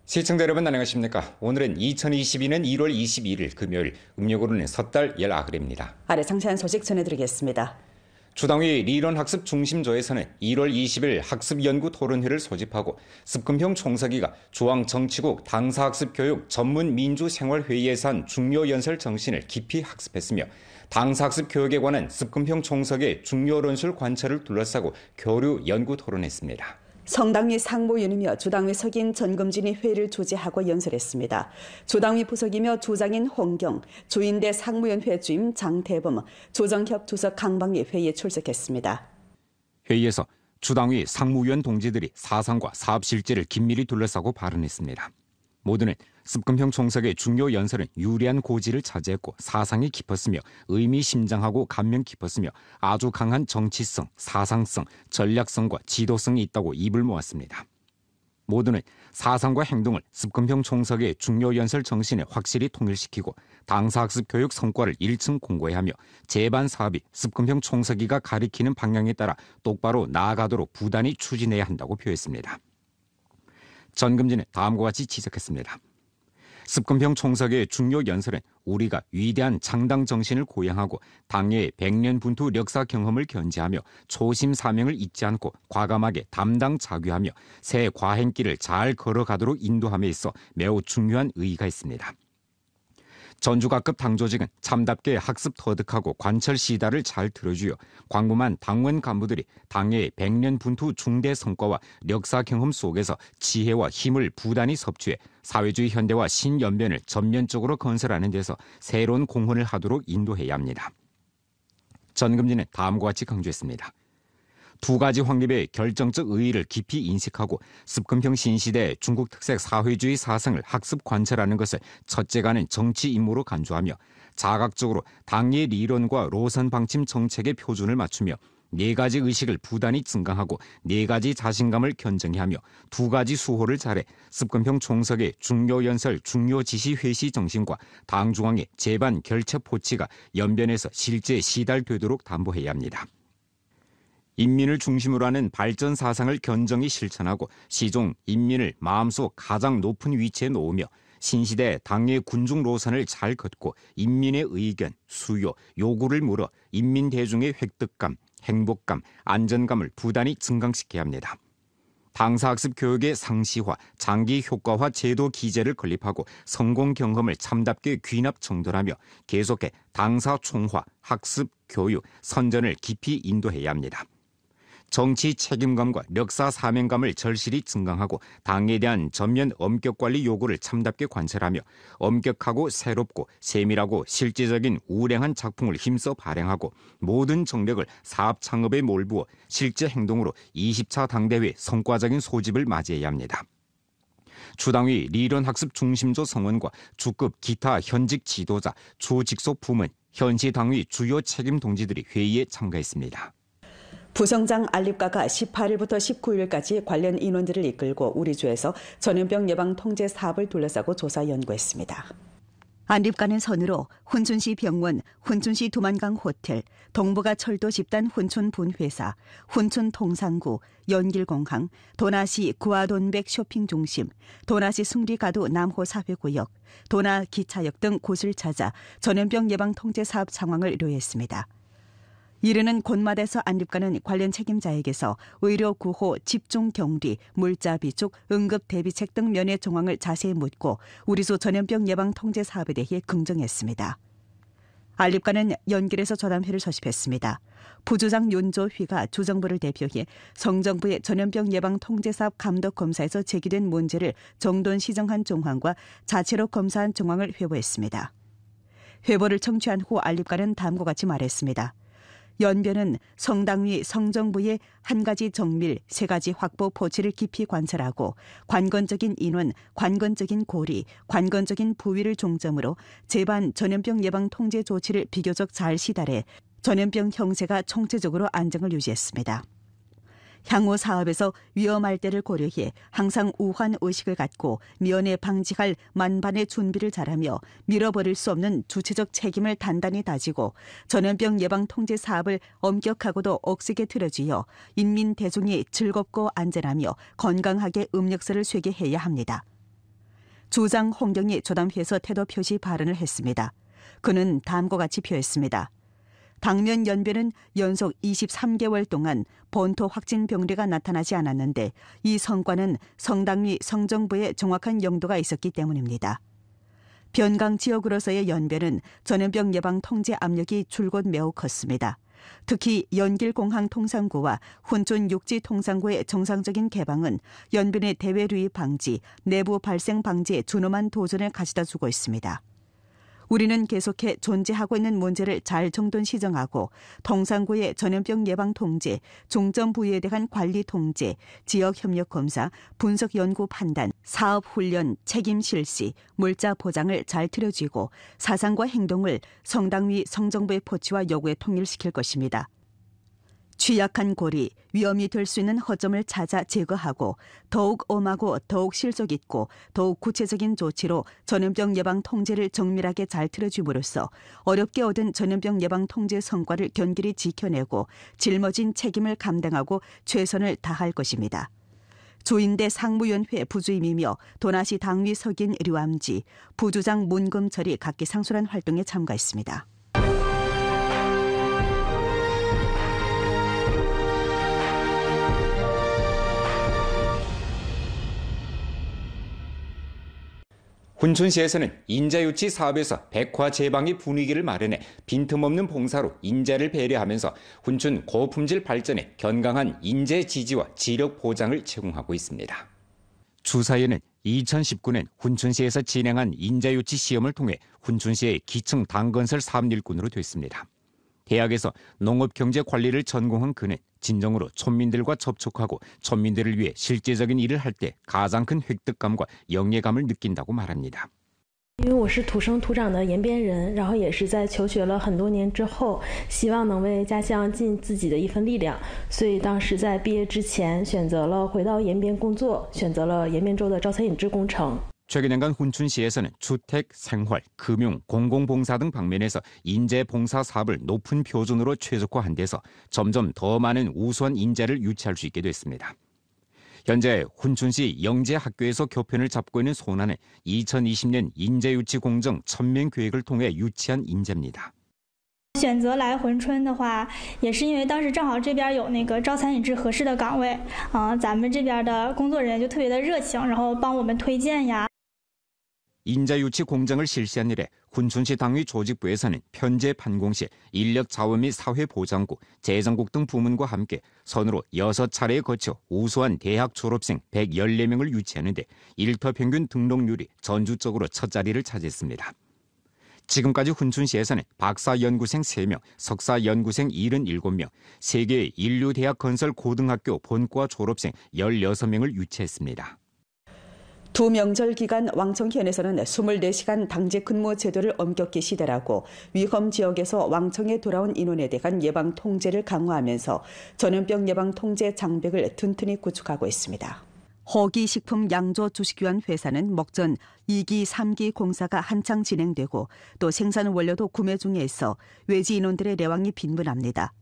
시청자 여러분 안녕하십니까? 오늘은 2022년 1월 21일 금요일, 음력으로는 섣달 19일입니다. 아래 상세한 소식 전해드리겠습니다. 주당위 리론학습중심조에서는 1월 20일 학습연구토론회를 소집하고 습금평 총서기가 중앙정치국 당사학습교육 전문민주생활회의에서 한 중요연설 정신을 깊이 학습했으며 당사학습교육에 관한 습금평 총서기의 중요론술 관찰을 둘러싸고 교류 연구토론했습니다. 성당위 상무위원이며 주당위 석인 전금진이 회의를 주재하고 연설했습니다. 주당위 부석이며 주장인 홍경, 주인대 상무위원회 주임 장태범, 조정협 주석 강방위 회의에 출석했습니다. 회의에서 주당위 상무위원 동지들이 사상과 사업 실제를 긴밀히 둘러싸고 발언했습니다. 모두는 습금평 총석의 중요 연설은 유리한 고지를 차지했고 사상이 깊었으며 의미심장하고 감명 깊었으며 아주 강한 정치성, 사상성, 전략성과 지도성이 있다고 입을 모았습니다. 모두는 사상과 행동을 습금평 총석의 중요 연설 정신에 확실히 통일시키고 당사학습 교육 성과를 일층 공고히 하며 제반 사업이 습금평 총서기가 가리키는 방향에 따라 똑바로 나아가도록 부단히 추진해야 한다고 표했습니다. 전금진은 다음과 같이 지적했습니다. 습금평 총석의 중요 연설은 우리가 위대한 창당 정신을 고양하고 당의 100년 분투 역사 경험을 견지하며 초심 사명을 잊지 않고 과감하게 담당 자규하며 새 과행길을 잘 걸어가도록 인도함에 있어 매우 중요한 의의가 있습니다. 전주각급 당조직은 참답게 학습 터득하고 관철 시다를 잘 들어주어 광범한 당원 간부들이 당의 100년 분투 중대 성과와 역사 경험 속에서 지혜와 힘을 부단히 섭취해 사회주의 현대화 신연변을 전면적으로 건설하는 데서 새로운 공헌을 하도록 인도해야 합니다. 전금진은 다음과 같이 강조했습니다. 두 가지 확립의 결정적 의의를 깊이 인식하고 습금평 신시대 중국 특색 사회주의 사상을 학습 관찰하는 것을 첫째가는 정치 임무로 간주하며 자각적으로 당의 리론과 노선 방침 정책의 표준을 맞추며 네 가지 의식을 부단히 증강하고 네 가지 자신감을 견정히 하며 두 가지 수호를 잘해 습금평 총석의 중요 연설 중요 지시 회시 정신과 당 중앙의 제반 결첩 포치가 연변에서 실제 시달되도록 담보해야 합니다. 인민을 중심으로 하는 발전 사상을 견정히 실천하고 시종 인민을 마음속 가장 높은 위치에 놓으며 신시대 당의 군중 노선을 잘 걷고 인민의 의견, 수요, 요구를 물어 인민 대중의 획득감, 행복감, 안전감을 부단히 증강시켜야 합니다. 당사학습 교육의 상시화, 장기 효과화 제도 기제를 건립하고 성공 경험을 참답게 귀납 정돈하며 계속해 당사 총화, 학습, 교육, 선전을 깊이 인도해야 합니다. 정치 책임감과 역사 사명감을 절실히 증강하고 당에 대한 전면 엄격관리 요구를 참답게 관찰하며 엄격하고 새롭고 세밀하고 실제적인 우량한 작품을 힘써 발행하고 모든 정력을 사업 창업에 몰부어 실제 행동으로 20차 당대회 성과적인 소집을 맞이해야 합니다. 주당위 리론학습 중심조 성원과 주급 기타 현직 지도자, 주직속 부문, 현시당위 주요 책임 동지들이 회의에 참가했습니다. 부성장 안립가가 18일부터 19일까지 관련 인원들을 이끌고 우리주에서 전염병 예방 통제 사업을 둘러싸고 조사 연구했습니다. 안립가는 선으로 훈춘시 병원, 훈춘시 두만강 호텔, 동부가 철도 집단 훈춘 분회사, 훈춘 통상구, 연길공항, 도나시 구아돈백 쇼핑중심, 도나시 숭리가도 남호 사회구역, 도나 기차역 등 곳을 찾아 전염병 예방 통제 사업 상황을 의뢰했습니다. 이르는 곳마다에서 안립가는 관련 책임자에게서 의료 구호, 집중 격리, 물자 비축, 응급 대비책 등 면의 정황을 자세히 묻고 우리수 전염병 예방 통제 사업에 대해 긍정했습니다. 안립가는 연길에서 전담회를 소집했습니다. 부주장 윤조휘가 주정부를 대표해 성정부의 전염병 예방 통제 사업 감독 검사에서 제기된 문제를 정돈 시정한 정황과 자체로 검사한 정황을 회보했습니다. 회보를 청취한 후 안립가는 다음과 같이 말했습니다. 연변은 성당위 성정부의 한 가지 정밀, 세 가지 확보 포치를 깊이 관찰하고 관건적인 인원, 관건적인 고리, 관건적인 부위를 중점으로 제반 전염병 예방 통제 조치를 비교적 잘 시달해 전염병 형세가 총체적으로 안정을 유지했습니다. 향후 사업에서 위험할 때를 고려해 항상 우환 의식을 갖고 면회 방지할 만반의 준비를 잘하며 밀어버릴 수 없는 주체적 책임을 단단히 다지고 전염병 예방 통제 사업을 엄격하고도 억세게 틀어쥐어 인민 대중이 즐겁고 안전하며 건강하게 음력서를 쇠게 해야 합니다. 주장 홍경이 조담회에서 태도 표시 발언을 했습니다. 그는 다음과 같이 표했습니다. 당면 연배는 연속 23개월 동안 본토 확진 병리가 나타나지 않았는데 이 성과는 성당위 성정부의 정확한 영도가 있었기 때문입니다. 변강 지역으로서의 연배는 전염병 예방 통제 압력이 줄곧 매우 컸습니다. 특히 연길공항통상구와 훈촌육지통상구의 정상적인 개방은 연변의 대외류입 방지, 내부 발생 방지에 준엄한 도전을 가져다 주고 있습니다. 우리는 계속해 존재하고 있는 문제를 잘 정돈 시정하고 통상구의 전염병 예방 통제, 중점 부위에 대한 관리 통제, 지역 협력 검사, 분석 연구 판단, 사업 훈련, 책임 실시, 물자 보장을 잘 들여쥐고 사상과 행동을 성당위 성정부의 포치와 요구에 통일시킬 것입니다. 취약한 고리, 위험이 될 수 있는 허점을 찾아 제거하고 더욱 엄하고 더욱 실속 있고 더욱 구체적인 조치로 전염병 예방 통제를 정밀하게 잘 틀어줌으로써 어렵게 얻은 전염병 예방 통제 성과를 견고히 지켜내고 짊어진 책임을 감당하고 최선을 다할 것입니다. 조인대 상무위원회 부주임이며 도나시 당위 석인 류암지, 부주장 문금철이 각기 상술한 활동에 참가했습니다. 훈춘시에서는 인재유치 사업에서 백화 제방의 분위기를 마련해 빈틈없는 봉사로 인재를 배려하면서 훈춘 고품질 발전에 견강한 인재 지지와 지력 보장을 제공하고 있습니다. 주사위는 2019년 훈춘시에서 진행한 인재유치 시험을 통해 훈춘시의 기층 당건설 사업 일꾼으로 됐습니다. 대학에서 농업경제 관리를 전공한 그는 진정으로 촌민들과 접촉하고 촌민들을 위해 실제적인 일을 할 때 가장 큰 획득감과 영예감을 느낀다고 말합니다. 因为我是土生土长的延边人，然后也是在求学了很多年之后，希望能为家乡尽自己的一份力量，所以当时在毕业之前选择了回到延边工作，选择了延边州的招财引致工程。 최근연간 훈춘시에서는 주택, 생활, 금융, 공공봉사 등 방면에서 인재봉사 사업을 높은 표준으로 최적화한 데서 점점 더 많은 우수한 인재를 유치할 수 있게 됐습니다. 현재 훈춘시 영재학교에서 교편을 잡고 있는 소나는 2020년 인재유치 공정 1000명 계획을 통해 유치한 인재입니다. 选择来珲春的话，也是因为当时正好这边有那个招财引致合适的岗位，咱们这边的工作人员就特别的热情，然后帮我们推荐呀。 인재유치 공정을 실시한 이래 훈춘시 당위 조직부에서는 편제 판공시, 인력자원 및 사회보장국, 재정국 등 부문과 함께 선으로 6차례에 거쳐 우수한 대학 졸업생 114명을 유치하는데 일터 평균 등록률이 전주적으로 첫 자리를 차지했습니다. 지금까지 훈춘시에서는 박사 연구생 3명, 석사 연구생 77명, 3개의 인류대학 건설 고등학교 본과 졸업생 16명을 유치했습니다. 두 명절 기간 왕청현에서는 24시간 당직 근무 제도를 엄격히 시달하고 위험 지역에서 왕청에 돌아온 인원에 대한 예방 통제를 강화하면서 전염병 예방 통제 장벽을 튼튼히 구축하고 있습니다. 허기식품 양조 주식유한 회사는 먹전 2기, 3기 공사가 한창 진행되고 또 생산 원료도 구매 중에 있어 외지 인원들의 내왕이 빈번합니다.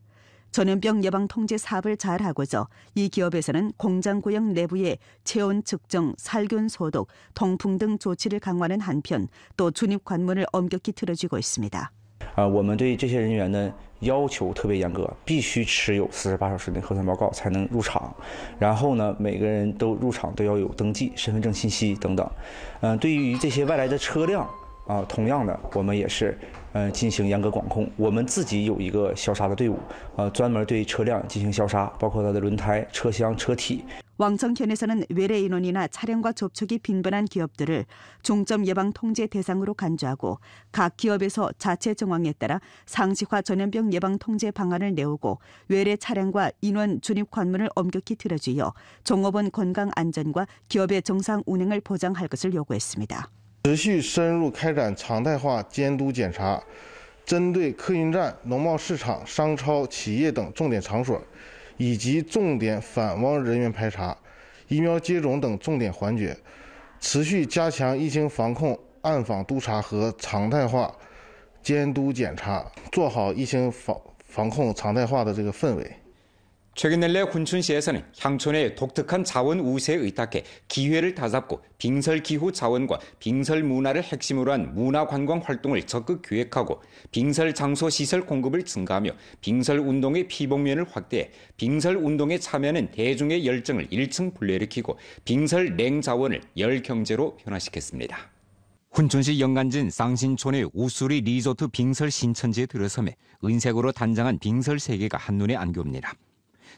전염병 예방 통제 사업을 잘하고자 이 기업에서는 공장 구역 내부의 체온 측정, 살균 소독, 통풍 등 조치를 강화하는 한편 또 준입 관문을 엄격히 틀어쥐고 있습니다. 我们对这些人员呢要求特别严格，必须持有48小时内核酸报告才能入场。然后呢，每个人都入场都要有登记、身份证信息等等。对于这些外来的车辆同样的，我们也是进行严格管控。我们自己有一个消杀的队伍，专门对车辆进行消杀，包括它的轮胎、车厢、车体。 왕청현에서는 외래 인원이나 차량과 접촉이 빈번한 기업들을 중점 예방 통제 대상으로 간주하고 각 기업에서 자체 정황에 따라 상시화 전염병 예방 통제 방안을 내오고 외래 차량과 인원 준입 관문을 엄격히 틀어쥐어 종업원 건강 안전과 기업의 정상 운행을 보장할 것을 요구했습니다. 持续深入开展常态化监督检查，针对客运站、农贸市场、商超、企业等重点场所，以及重点返汪人员排查、疫苗接种等重点环节，持续加强疫情防控暗访督查和常态化监督检查，做好疫情防控常态化的这个氛围。 최근 내 훈춘시에서는 향촌의 독특한 자원 우세에 의탁해 기회를 다잡고 빙설기후 자원과 빙설 문화를 핵심으로 한 문화관광 활동을 적극 기획하고 빙설 장소 시설 공급을 증가하며 빙설 운동의 피복면을 확대해 빙설 운동에 참여하는 대중의 열정을 일층 불러일으키고 빙설 냉자원을 열경제로 변화시켰습니다. 훈춘시 영간진 쌍신촌의 우수리 리조트 빙설 신천지에 들어서며 은색으로 단장한 빙설 세계가 한눈에 안겨옵니다.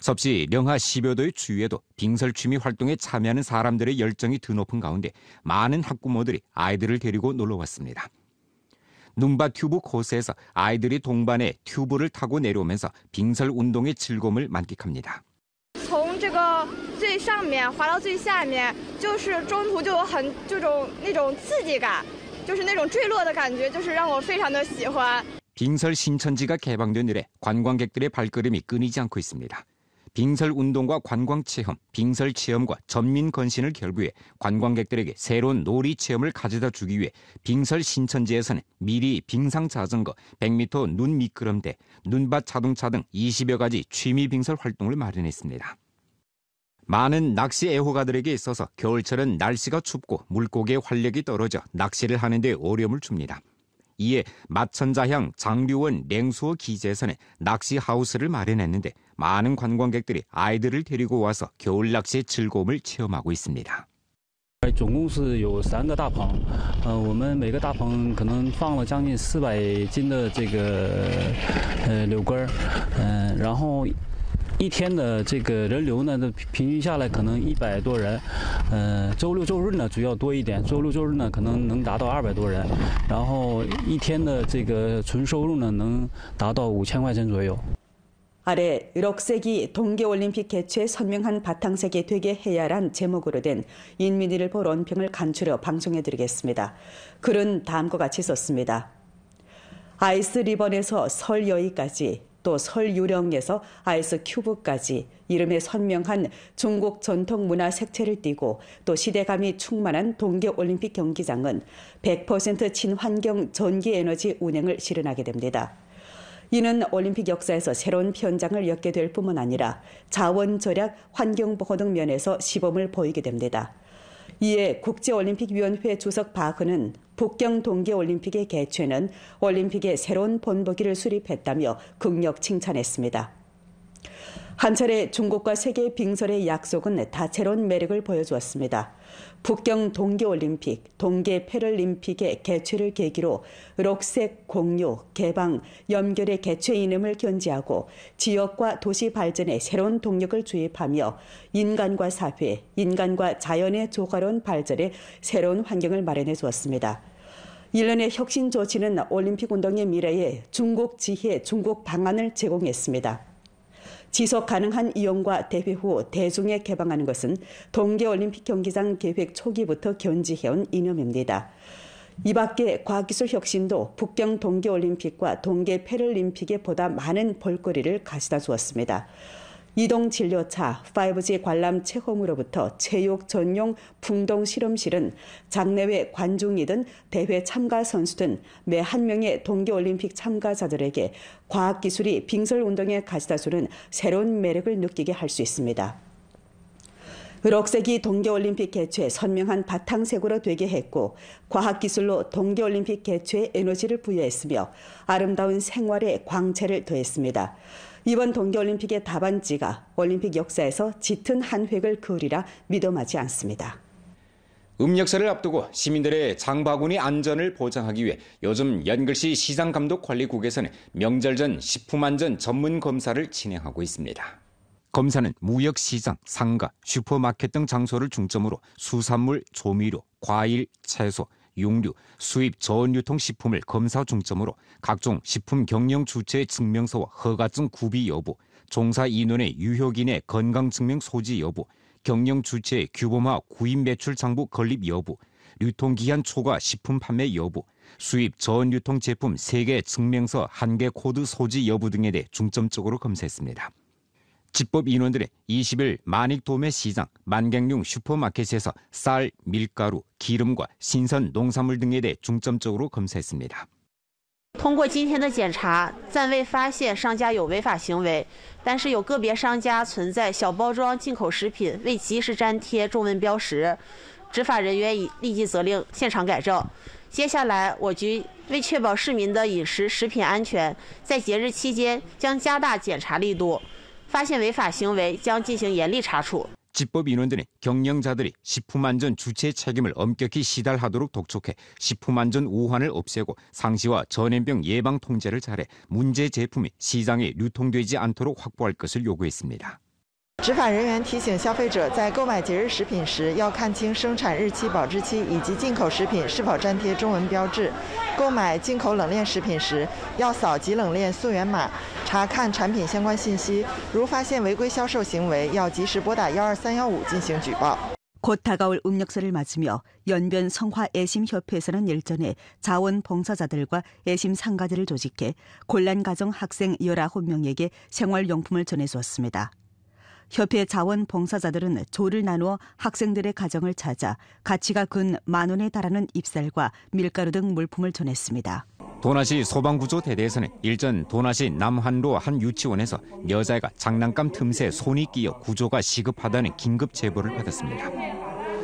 섭씨 영하 10여 도의 추위에도 빙설 취미 활동에 참여하는 사람들의 열정이 드높은 가운데 많은 학부모들이 아이들을 데리고 놀러왔습니다. 눈밭 튜브 코스에서 아이들이 동반해 튜브를 타고 내려오면서 빙설 운동의 즐거움을 만끽합니다. 从这个最上面滑到最下面，就是中途就有那种刺激感，就是那种坠落的感觉，就是让我非常的喜欢。 빙설 신천지가 개방된 이래 관광객들의 발걸음이 끊이지 않고 있습니다. 빙설 운동과 관광 체험, 빙설 체험과 전민 건신을 결부해 관광객들에게 새로운 놀이 체험을 가져다 주기 위해 빙설 신천지에서는 미리 빙상 자전거, 100m 눈 미끄럼대, 눈밭 자동차 등 20여 가지 취미 빙설 활동을 마련했습니다. 많은 낚시 애호가들에게 있어서 겨울철은 날씨가 춥고 물고기의 활력이 떨어져 낚시를 하는 데 어려움을 줍니다. 이에 마천자향 장류원 냉수어 기지에서는 낚시 하우스를 마련했는데 많은 관광객들이 아이들을 데리고 와서 겨울 낚시의 즐거움을 체험하고 있습니다. 总共是有3个大棚，我们每个大棚可能放了将近400斤的这个柳根，然后一天的这个人流呢，平均下来可能100多人，周六周日呢主要多一点，周六周日呢可能能达到200多人，然后一天的这个纯收入呢能达到5000块钱左右。 아래 럭색이 동계올림픽 개최에 선명한 바탕색이 되게 해야란 제목으로 된 인민일보 론평을 간추려 방송해드리겠습니다. 글은 다음과 같이 썼습니다. 아이스 리본에서 설 여의까지 또 설 유령에서 아이스 큐브까지 이름에 선명한 중국 전통 문화 색채를 띠고 또 시대감이 충만한 동계올림픽 경기장은 100% 친환경 전기에너지 운행을 실현하게 됩니다. 이는 올림픽 역사에서 새로운 편장을 엮게 될 뿐만 아니라 자원 절약, 환경보호 등 면에서 시범을 보이게 됩니다. 이에 국제올림픽위원회 주석 바흐는 북경 동계올림픽의 개최는 올림픽의 새로운 본보기를 수립했다며 극력 칭찬했습니다. 한 차례 중국과 세계 빙설의 약속은 다채로운 매력을 보여주었습니다. 북경 동계올림픽, 동계 패럴림픽의 개최를 계기로 록색 공유, 개방, 연결의 개최 이념을 견지하고 지역과 도시 발전에 새로운 동력을 주입하며 인간과 사회, 인간과 자연의 조화로운 발전에 새로운 환경을 마련해 주었습니다. 일련의 혁신 조치는 올림픽 운동의 미래에 중국 지혜, 중국 방안을 제공했습니다. 지속 가능한 이용과 대회 후 대중에 개방하는 것은 동계올림픽 경기장 계획 초기부터 견지해온 이념입니다. 이 밖에 과학기술 혁신도 북경 동계올림픽과 동계 패럴림픽에 보다 많은 볼거리를 가져다 주었습니다. 이동 진료차, 5G 관람 체험으로부터 체육 전용 풍동 실험실은 장내외 관중이든 대회 참가 선수든 매 한 명의 동계올림픽 참가자들에게 과학기술이 빙설운동에 가져다주는 새로운 매력을 느끼게 할 수 있습니다. 록색이 동계올림픽 개최에 선명한 바탕색으로 되게 했고 과학기술로 동계올림픽 개최에 에너지를 부여했으며 아름다운 생활의 광채를 더했습니다. 이번 동계올림픽의 답안지가 올림픽 역사에서 짙은 한 획을 그으리라 믿어마지 않습니다. 음력설을 앞두고 시민들의 장바구니 안전을 보장하기 위해 요즘 연글시 시장감독관리국에서는 명절 전 식품안전 전문 검사를 진행하고 있습니다. 검사는 무역시장, 상가, 슈퍼마켓 등 장소를 중점으로 수산물, 조미료, 과일, 채소, 육류, 수입, 전유통 식품을 검사 중점으로 각종 식품 경영 주체의 증명서와 허가증 구비 여부, 종사 인원의 유효기내 건강증명 소지 여부, 경영 주체의 규범화 구입 매출 장부 건립 여부, 유통기한 초과 식품 판매 여부, 수입 전유통 제품 세계 증명서 한계 코드 소지 여부 등에 대해 중점적으로 검사했습니다. 집법 인원들의 20일 만익도매시장, 만갱룡 슈퍼마켓에서 쌀, 밀가루, 기름과 신선 농산물 등에 대해 중점적으로 검사했습니다. 通过今天的检查，暂未发现商家有违法行为，但是有个别商家存在小包装进口食品未及时粘贴中文标识，执法人员已立即责令现场改正。接下来，我局为确保市民的饮食食品安全，在节日期间将加大检查力度，发现违法行为将进行严厉查处。 집법인원들은 경영자들이 식품안전 주체 책임을 엄격히 시달하도록 독촉해 식품안전 오한을 없애고 상시와 전염병 예방 통제를 잘해 문제 제품이 시장에 유통되지 않도록 확보할 것을 요구했습니다. 执法人员提醒消费者，在购买节日食品时，要看清生产日期、保质期以及进口食品是否粘贴中文标志。购买进口冷链食品时，要扫即冷链溯源码，查看产品相关信息。如发现违规销售行为，要及时拨打12315进行举报。 곧 다가올 음력설을 맞으며 연변 성화 애심협회에서는 일전에 자원봉사자들과 애심 상가들을 조직해 곤란가정 학생 19명에게 생활용품을 전해주었습니다. 협회 자원봉사자들은 조를 나누어 학생들의 가정을 찾아 가치가 근 10,000원에 달하는 잎살과 밀가루 등 물품을 전했습니다. 도나시 소방구조대대에서는 일전 도나시 남한로 한 유치원에서 여자애가 장난감 틈새에 손이 끼어 구조가 시급하다는 긴급 제보를 받았습니다.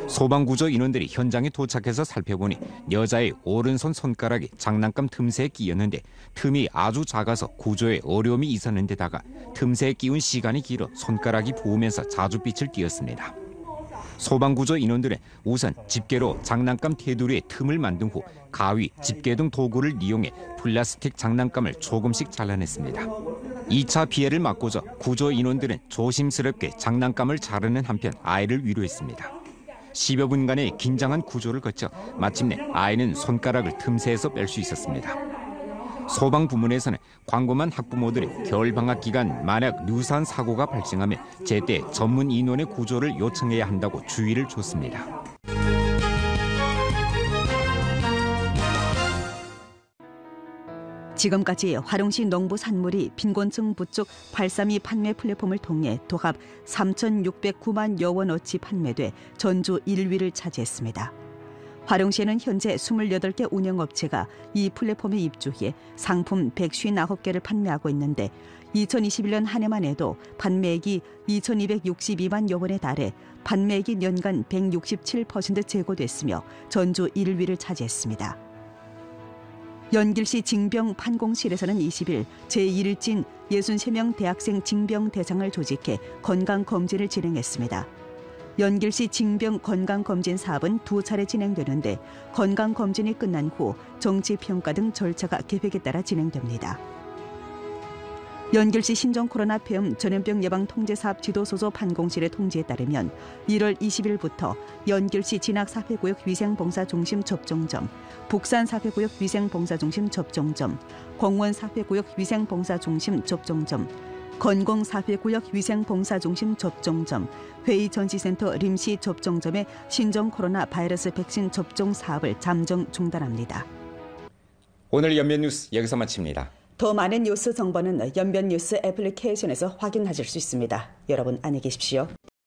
소방구조 인원들이 현장에 도착해서 살펴보니 여자의 오른손 손가락이 장난감 틈새에 끼었는데 틈이 아주 작아서 구조에 어려움이 있었는 데다가 틈새에 끼운 시간이 길어 손가락이 부으면서 자줏빛을 띠었습니다. 소방구조 인원들은 우선 집게로 장난감 테두리에 틈을 만든 후 가위, 집게 등 도구를 이용해 플라스틱 장난감을 조금씩 잘라냈습니다. 2차 피해를 막고자 구조 인원들은 조심스럽게 장난감을 자르는 한편 아이를 위로했습니다. 10여 분간의 긴장한 구조를 거쳐 마침내 아이는 손가락을 틈새에서 뺄 수 있었습니다. 소방 부문에서는 광범한 학부모들이 겨울방학 기간 만약 유사한 사고가 발생하면 제때 전문 인원의 구조를 요청해야 한다고 주의를 줬습니다. 지금까지 화룡시 농부 산물이 빈곤층 부축 832 판매 플랫폼을 통해 도합 3,609만여 원어치 판매돼 전주 1위를 차지했습니다. 화룡시에는 현재 28개 운영업체가 이 플랫폼에 입주해 상품 159개를 판매하고 있는데 2021년 한 해만 해도 판매액이 2,262만여 원에 달해 판매액이 년간 167% 제고됐으며 전주 1위를 차지했습니다. 연길시 징병 판공실에서는 20일 제1진 63명 대학생 징병 대상을 조직해 건강검진을 진행했습니다. 연길시 징병 건강검진 사업은 2차례 진행되는데 건강검진이 끝난 후 정치평가 등 절차가 계획에 따라 진행됩니다. 연길시 신종 코로나 폐렴 전염병 예방 통제 사업 지도소조 판공실의 통지에 따르면 1월 20일부터 연길시 진학사회구역 위생봉사중심 접종점, 북산사회구역 위생봉사중심 접종점, 공원사회구역 위생봉사중심 접종점, 건공사회구역 위생봉사중심 접종점, 회의전시센터 림시 접종점의 신종 코로나 바이러스 백신 접종 사업을 잠정 중단합니다. 오늘 연변 뉴스 여기서 마칩니다. 더 많은 뉴스 정보는 연변 뉴스 애플리케이션에서 확인하실 수 있습니다. 여러분 안녕히 계십시오.